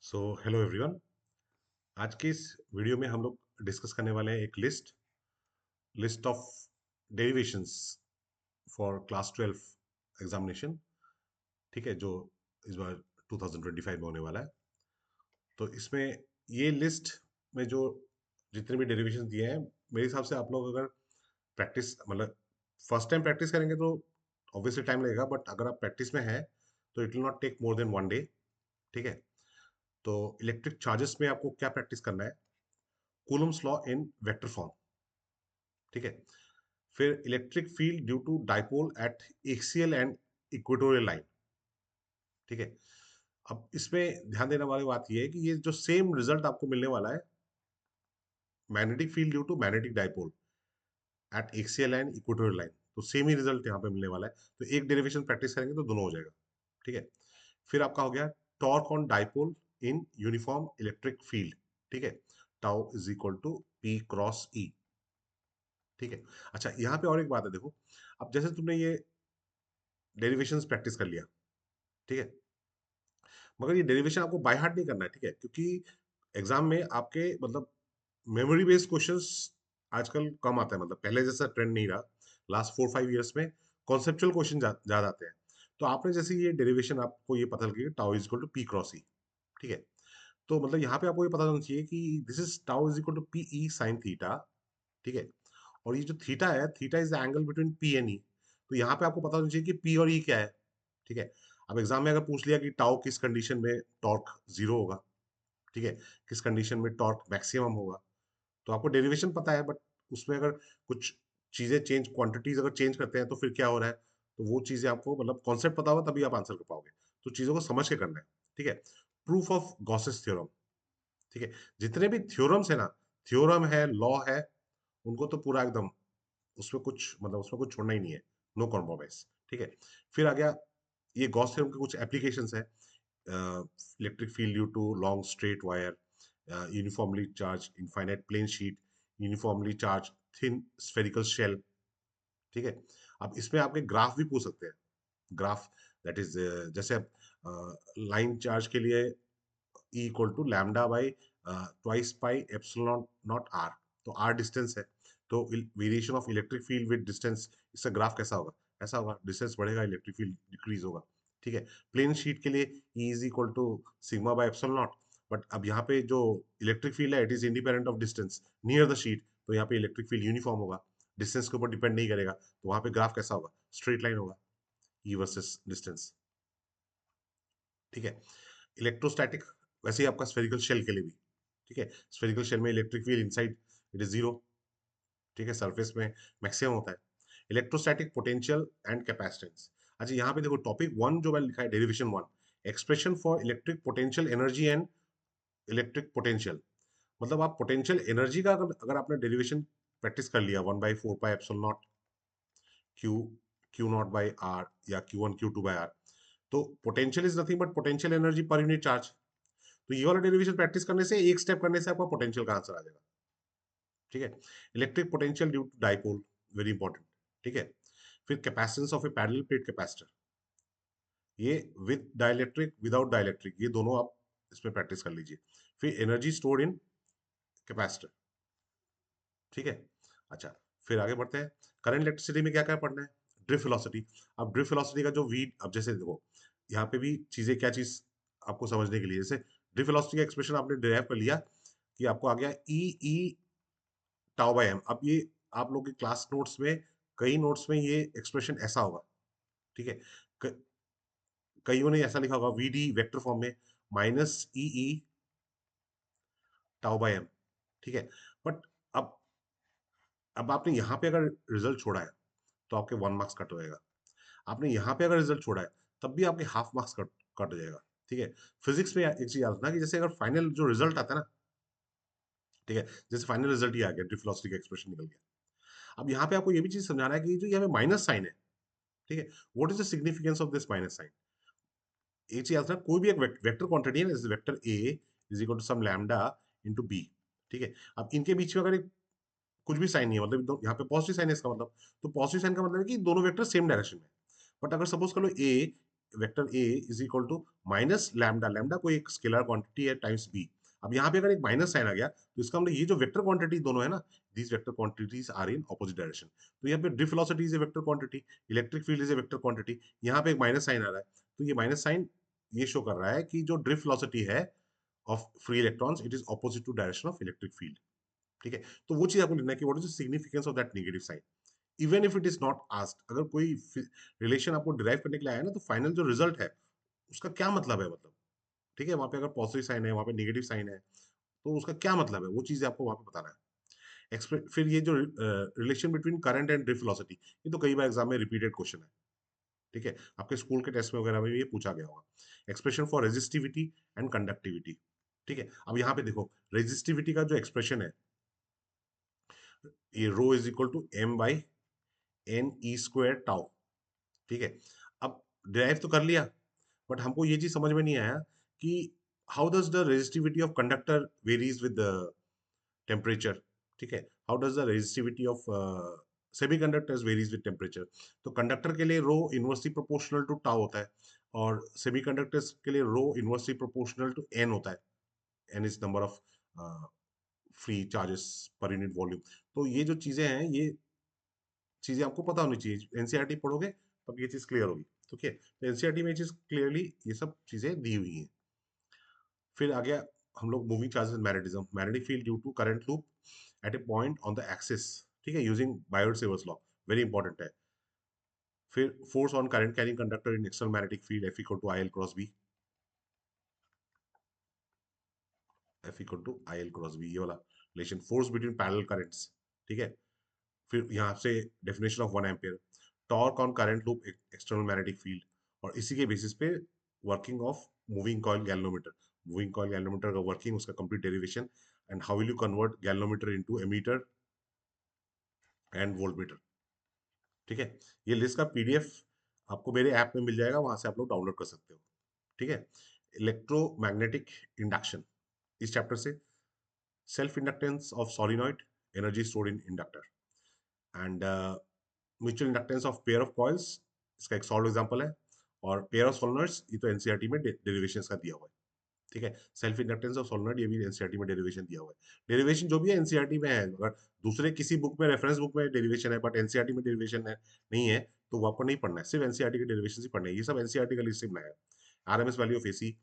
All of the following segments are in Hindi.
So hello everyone. आज के इस वीडियो में हम लोग डिस्कस करने वाले हैं एक list of derivations for class 12 examination. ठीक है, जो इस बार 2025 में होने वाला है। तो इसमें ये लिस्ट में जो जितने भी डेरिवेशंस दिए हैं, मेरे हिसाब से आप लोग अगर प्रैक्टिस मतलब फर्स्ट टाइम प्रैक्टिस करेंगे तो ऑब्वियसली टाइम लगेगा, बट अगर आप प्रैक्टिस में है तो it will not take more than 1 day. ठीक है। तो इलेक्ट्रिक चार्जेस में आपको क्या प्रैक्टिस करना है? Coulomb's law in vector form. ठीक है। फिर electric field due to dipole at axial and equatorial line. ठीक है। अब इसमें ध्यान देने वाली बात यह है कि ये जो सेम रिजल्ट आपको मिलने वाला है, magnetic field due to magnetic dipole at axial and equatorial line, तो सेम ही रिजल्ट यहाँ पे मिलने वाला है। तो एक डेरिवेशन प्रैक्टिस करेंगे तो दोनों हो जाएगा। ठीक है। फिर आपका हो गया torque on dipole in uniform electric field. ठीक है। Tau is equal to P cross E. ठीक है। अच्छा, यहाँ पे और एक बात है, देखो। अब जैसे तुमने ये डेरिवेशंस प्रैक्टिस कर लिया, ठीक है, मगर ये डेरिवेशन आपको बाय हार्ट नहीं करना है। ठीक है, क्योंकि एग्जाम में आपके मतलब मेमोरी बेस्ड क्वेश्चंस आजकल कम आता है, मतलब पहले जैसा ट्रेंड नहीं रहा। लास्ट 4-5 ईयर्स में कॉन्सेप्चुअल क्वेश्चन ज्यादा आते हैं। तो आपने जैसे ये डेरिवेशन आपको ये पता लगी tau is equal to P cross E. ठीक है। तो मतलब यहाँ पे आपको ये पता होना चाहिए कि this is tau is equal to P E sine theta. ठीक है। और ये जो थीटा है, theta is the angle between P and E. तो यहाँ पे आपको पता होना चाहिए कि पी और ई क्या है। ठीक है। अब एग्जाम में अगर पूछ लिया कि टाउ किस कंडीशन में टॉर्क जीरो होगा, ठीक है, किस कंडीशन में टॉर्क मैक्सिमम होगा, तो आपको डेरिवेशन पता है, बट उसमें अगर कुछ चीजें चेंज, क्वांटिटीज अगर चेंज करते हैं तो फिर क्या हो रहा है, तो वो चीजें आपको मतलब कॉन्सेप्ट पता होगा तभी आप आंसर कर पाओगे। तो चीजों को समझ के करना है। ठीक है। Proof of Gauss's theorem. ठीक है। जितने भी थ्योरम्स है ना, थ्योरम है, लॉ है, उनको तो पूरा एकदम उसमें कुछ मतलब उसमें कुछ छोड़ना ही नहीं है। No compromise. ठीक है। फिर आ गया ये गॉस थ्योरम के कुछ एप्लीकेशंस है। Electric field due to long straight wire, uniformly charge infinite plane sheet, uniformly charge thin spherical shell. ठीक है। अब इसमें आपके ग्राफ भी पूछ सकते हैं। ग्राफ दैट इज जैसे लाइन चार्ज के लिए E equal to lambda by twice pi epsilon not r. तो आर डिस्टेंस है, तो variation of electric field with distance, इसका ग्राफ कैसा होगा? ऐसा होगा, डिस्टेंस बढ़ेगा, इलेक्ट्रिक फील्ड डिक्रीज होगा। ठीक है। प्लेन शीट के लिए E is equal to sigma by epsilon not. But अब यहाँ पे जो इलेक्ट्रिक फील्ड है, it is independent of distance near the sheet, तो यहाँ पे इलेक्ट्रिक फील्ड यूनिफॉर्म होगा, डिस्टेंस के ऊपर डिपेंड नहीं करेगा, तो वहां पे ग्राफ कैसा होगा? स्ट्रेट लाइन होगा, ई वर्सेस डिस्टेंस। ठीक है। इलेक्ट्रोस्टैटिक, वैसे ही आपका स्फेरिकल शेल के लिए भी। ठीक है। स्फेरिकल शेल में electric field inside it is zero. ठीक है। सरफेस में मैक्सिमम होता है। Electrostatic potential and capacitance. अच्छा, यहाँ पे देखो टॉपिक 1 जो मैंने लिखा है, derivation 1, expression for electric potential energy and electric potential. मतलब आप पोटेंशियल एनर्जी का अगर आपने डेरिवेशन प्रैक्टिस कर लिया, 1/4 pi epsilon not q, q not by r, या Q1 Q2 बाई आर, तो potential is nothing but potential energy per unit charge. तो ये वाला डेरिवेशन प्रैक्टिस करने से, एक स्टेप करने से आपका पोटेंशियल का आंसर आ जाएगा। ठीक है। Electric potential due to dipole, very important. ठीक है। फिर capacitance of a parallel plate capacitor, ये विद डाइलेक्ट्रिक विदाउट डाइलेक्ट्रिक, ये दोनों आप इसमें प्रैक्टिस कर लीजिए। फिर एनर्जी स्टोर्ड इन कैपेसिटर। ठीक है। अच्छा, फिर आगे बढ़ते हैं। करंट इलेक्ट्रिसिटी में क्या क्या पढ़ना है? Drift velocity. अब ड्रिफ्ट वेलोसिटी का जो वी, अब जैसे देखो यहाँ पे भी चीजें, क्या चीज आपको समझने के लिए, जैसे ड्रिफ्ट वेलोसिटी का एक्सप्रेशन आपने डिराइव कर लिया कि आपको आ गया ई ई टाउ बाय एम। अब ये आप लोग के क्लास नोट्स में, कई नोट्स में ये एक्सप्रेशन ऐसा होगा। ठीक है। क- कईयों ने ऐसा लिखा होगा वी डी वेक्टर फॉर्म में, माइनस ई ई टाउ बाय एम। ठीक है। बट अब अब आपने यहाँ पे अगर रिजल्ट छोड़ा है तो आपके 1 मार्क्स कट होएगा। आपने यहाँ पे अगर रिजल्ट छोड़ा है तब भी आपके हाफ मार्क्स कट कट जाएगा। ठीक है। फिजिक्स में एक चीज याद रखना कि जैसे अगर फाइनल जो रिजल्ट आता है ना, ठीक है, जैसे फाइनल रिजल्ट ही आ गया, ड्रिफ्ट वेलोसिटी का एक्सप्रेशन निकल गया। अब यहाँ पे आपको ये भी चीज समझाना है कि जो यहाँ पे माइनस साइन है, ठीक है, what is the significance of this minus sign? ये चीज याद रखना, कोई भी एक वेक्टर क्वांटिटी है ना, जैसे vector A is equal to some lambda into b. ठीक है। अब इनके बीच में अगर एक कुछ भी साइन नहीं है, मतलब यहाँ पे पॉजिटिव साइन है इसका मतलब, तो पॉजिटिव साइन का मतलब है कि दोनों वेक्टर सेम डायरेक्शन में। बट अगर सपोज कर लो A vector A is equal to minus lambda, lambda कोई एक स्केलर क्वांटिटी है टाइम्स बी। अब यहाँ पे अगर एक माइनस साइन आ गया तो इसका मतलब ये जो वेक्टर क्वांटिटी दोनों है ना, these vector quantities are in opposite direction. तो यहाँ पे drift velocity is a vector quantity, electric field is a vector quantity. यहाँ पे एक माइनस साइन आ रहा है, तो ये माइनस साइन ये शो कर रहा है कि जो ड्रिफ्ट वेलोसिटी है of free electrons it is opposite to direction of electric field. ठीक है, तो वो चीज आपको लिखना है कि what is the significance of that negative sign, even if it is not asked. अगर कोई रिलेशन आपको डिराइव करने के लिए आया है ना, तो फाइनल जो रिजल्ट है उसका क्या मतलब है, मतलब ठीक है, वहां पे अगर पॉजिटिव साइन है, वहां पे नेगेटिव साइन है, तो उसका क्या मतलब है, वो चीजें आपको वहां पे बताना है। फिर ये जो relation between current and drift velocity, ये तो कई बार एग्जाम में रिपीटेड क्वेश्चन है। ठीक है, आपके स्कूल के टेस्ट में वगैरह में भी ये पूछा गया होगा। Expression for resistivity and conductivity. ठीक है, अब यहाँ पे देखो रेजिस्टिविटी का जो एक्सप्रेशन है, ये rho is equal to M by N E square tau. ठीक है, अब डिराइव तो कर लिया, बट हमको ये चीज समझ में नहीं आया कि how does the resistivity of conductor varies with the temperature. ठीक है, how does the resistivity of semiconductors varies with temperature. तो कंडक्टर के लिए rho inversely proportional to tau होता है, और सेमीकंडक्टर्स के लिए rho inversely proportional to n होता है। N is number of free charges per unit volume. तो ये जो चीजें हैं, ये चीजें आपको पता होनी चाहिए, एनसीईआरटी पढ़ोगे तब ये चीज क्लियर होगी। ठीक है, तो एनसीईआरटी में ये चीज क्लियरली ये सब चीजें दी हुई हैं। फिर आ गया हम लोग moving charges magnetism, magnetic field due to current loop at a point on the axis. ठीक है, using Biot Savart's law, very important है। फिर force on current carrying conductor in external magnetic field F equal to I L cross B, F equal to I L cross B, ये वाला relation, force between parallel currents. ठीक है, फिर यहाँ से definition of 1 ampere, torque on current loop external magnetic field, और इसी के बेसिस पे working of moving coil galvanometer, moving coil galvanometer का वर्किंग, उसका complete derivation, and how will you convert galvanometer into ammeter and voltmeter. ठीक है, ये लिस्ट का पीडीएफ आपको मेरे ऐप में मिल जाएगा, वहां से आप लोग डाउनलोड कर सकते हो। ठीक है, इलेक्ट्रोमैग्नेटिक इंडक्शन, इस चैप्टर से self inductance of solenoid, energy stored in inductor, and mutual inductance of pair of coils, इसका एक सॉल्व एग्जांपल है। और पेयर ऑफ सोलेनॉइड्स, ये तो एनसीईआरटी में डेरिवेशंस का दिया हुआ है। ठीक है, सेल्फ इंडक्टेंस ऑफ सोलेनॉइड, ये भी एनसीईआरटी में डेरिवेशन दिया हुआ है। डेरिवेशन जो भी है एनसीईआरटी में है, अगर दूसरे किसी बुक में, रेफरेंस बुक में डेरिवेशन है बट एनसीईआरटी में डेरिवेशन है नहीं है, तो वो आपको नहीं पढ़ना है, सिर्फ एनसीईआरटी के डेरिवेशन ही पढ़ने हैं। ये सब एनसीईआरटी का लिस्ट से बनाया है। RMS value of AC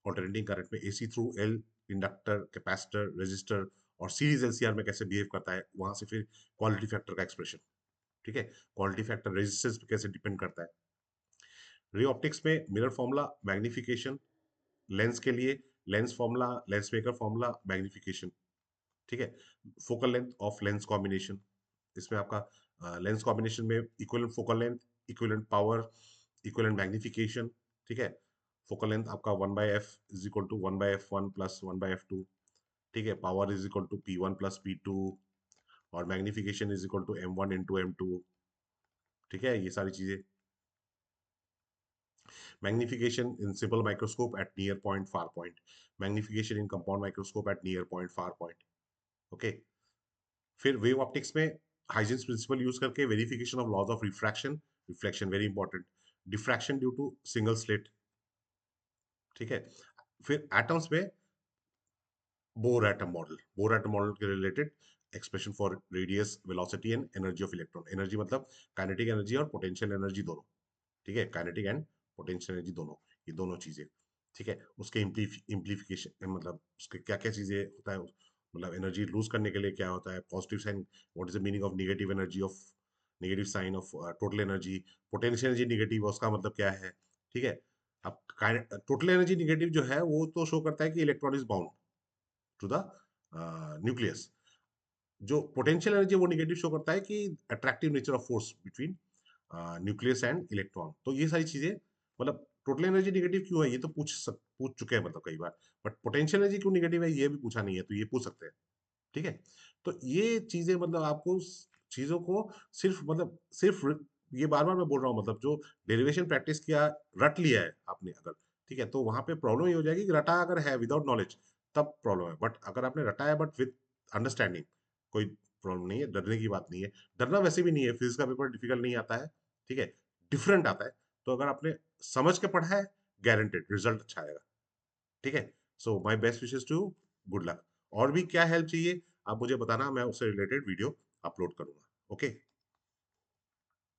alternating current में, AC through L, inductor, capacitor, resistor, और सीरीज एलसीआर में कैसे बिहेव करता है, वहां से फिर क्वालिटी फैक्टर का एक्सप्रेशन। ठीक है, क्वालिटी फैक्टर रेजिस्टेंस पे कैसे डिपेंड करता है। रे ऑप्टिक्स में मिरर फॉर्मूला, मैग्निफिकेशन, लेंस के लिए lens formula, lens maker formula, magnification. ठीक है, focal length of lens combination, इसमें आपका लेंस कॉम्बिनेशन में equivalent focal length, equivalent power, equivalent magnification. ठीक है, फोकल लेंथ आपका 1/f is equal to 1/f1 plus 1/f2। ठीक है, power is equal to P1 plus P2, और magnification is equal to M1 into M2। ठीक है, ये सारी चीजें। Magnification in simple microscope at near point, far point. Magnification in compound microscope at near point, far point. Okay. फिर वेव ऑप्टिक्स में हाइजेंस प्रिंसिपल यूज करके verification of laws of refraction, reflection very important, diffraction due to single slit. ठीक है, फिर एटम्स में Bohr atom model, Bohr atom model के related expression for radius, velocity and energy of electron. Energy मतलब काइनेटिक एनर्जी और पोटेंशियल एनर्जी दोनों। ठीक है, काइनेटिक एंड पोटेंशियल एनर्जी दोनों, ये दोनों चीजें। ठीक है, उसके इम्प्लीफिकेशन मतलब उसके क्या क्या चीजें होता है, मतलब एनर्जी लूज करने के लिए क्या होता है, positive sign, what is the meaning of negative energy of, negative sign of total energy, potential energy negative उसका मतलब क्या है। ठीक है, अब टोटल एनर्जी नेगेटिव जो है वो तो शो करता है कि electron is bound to the nucleus. जो पोटेंशियल एनर्जी वो नेगेटिव शो करता है कि attractive nature of force between nucleus and electron. तो ये सारी चीजें, मतलब टोटल एनर्जी नेगेटिव क्यों है ये तो पूछ चुके हैं मतलब कई बार, बट पोटेंशियल एनर्जी क्यों नेगेटिव है ये भी पूछा नहीं है, तो ये पूछ सकते हैं। ठीक है, तो ये चीजें मतलब आपको चीजों को सिर्फ ये बार बार मैं बोल रहा हूँ, मतलब जो डेरिवेशन प्रैक्टिस किया, रट लिया है आपने अगर, ठीक है, तो वहां पे प्रॉब्लम ये हो जाएगी कि रटा अगर है विदाउट नॉलेज तब प्रॉब्लम है, बट अगर आपने रटाया बट विद अंडरस्टैंडिंग, कोई प्रॉब्लम नहीं है, डरने की बात नहीं है। डरना वैसे भी नहीं है, फिजिक्स का पेपर डिफिकल्ट नहीं आता है। ठीक है, डिफरेंट आता है। तो अगर आपने समझ के पढ़ा है, गारंटेड रिजल्ट अच्छा आएगा। ठीक है, so my best wishes to, good luck. और भी क्या हेल्प चाहिए आप मुझे बताना, मैं उससे रिलेटेड वीडियो अपलोड करूंगा। ओके।